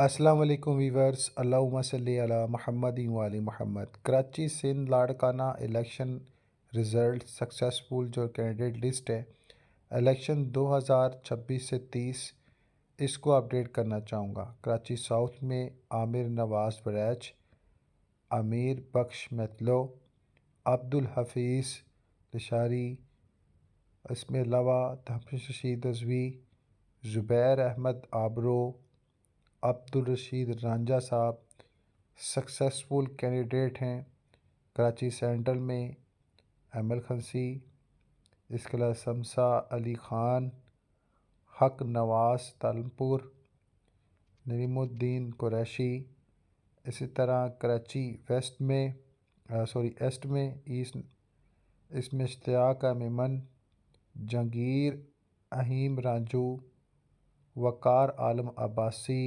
السلام علیکم ویورز، اللہم صلی علی محمد و علی محمد۔ Karachi Sindh Larkana election result successful جو کینڈیڈیٹ لسٹ ہے الیکشن 2026 سے 30، اس کو اپڈیٹ کرنا چاہوں گا۔ کراچی ساؤتھ میں عامر نواز بریچ، امیر بخش میتلو، عبدالحفیظ لشاری، اس میں علاوہ تحفظ رشید رضوی، زبیر احمد آبرو، عبدالرشید رانجھا صاحب سکسیسفل کینڈیڈیٹ ہیں۔ کراچی سینٹرل میں ایمل خنسی، اس کے علاوہ سمسا علی خان، حق نواز تالمپور، نریم الدین قریشی۔ اسی طرح کراچی ایسٹ میں اس میں اشتیاق میمن، جہانگیر اہیم رانجو، وقار عالم عباسی،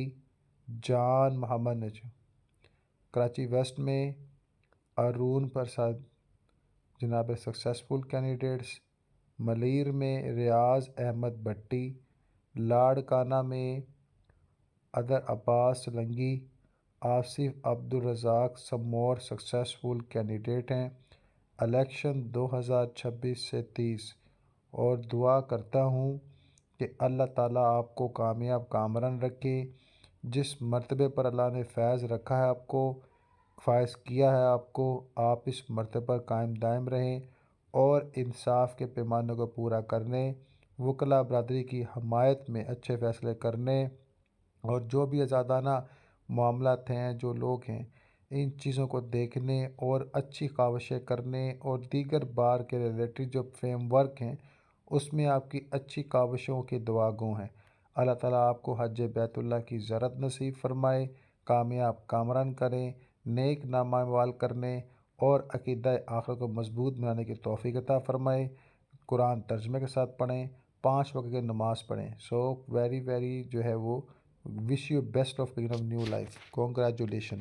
جان محمد نجم۔ کراچی ویسٹ میں ارون پرساد جناب سکسیسفل کینڈیڈیٹس۔ ملیر میں ریاض احمد بھٹی، لاڑکانہ میں ادر عباس سلنگی، آصف عبدالرزاق سم مور سکسیسفل کینڈیڈیٹ ہیں الیکشن 2026 سے 30، اور دعا کرتا ہوں کہ اللہ تعالیٰ آپ کو کامیاب کامران رکھے۔ جس مرتبے پر اللہ نے فیض رکھا ہے، آپ کو فائز کیا ہے، آپ اس مرتبے پر قائم دائم رہیں اور انصاف کے پیمانوں کو پورا کرنے، وکلاء برادری کی حمایت میں اچھے فیصلے کرنے، اور جو بھی آزادانہ معاملات ہیں، جو لوگ ہیں، ان چیزوں کو دیکھنے اور اچھی کاوشیں کرنے، اور دیگر بار کے ریلیٹڈ جو فریم ورک ہیں اس میں آپ کی اچھی کاوشوں کی دعا گو ہیں۔ اللہ تعالیٰ آپ کو حج بیت اللہ کی زیارت نصیب فرمائے، کامیاب کامران کریں، نیک نامہ وال کرنے اور عقیدہ آخرت کو مضبوط بنانے کی توفیق عطا فرمائے۔ قرآن ترجمے کے ساتھ پڑھیں، 5 وقت کی نماز پڑھیں۔ سو ویری جو ہے وہ wish you best of begin of new life, congratulation.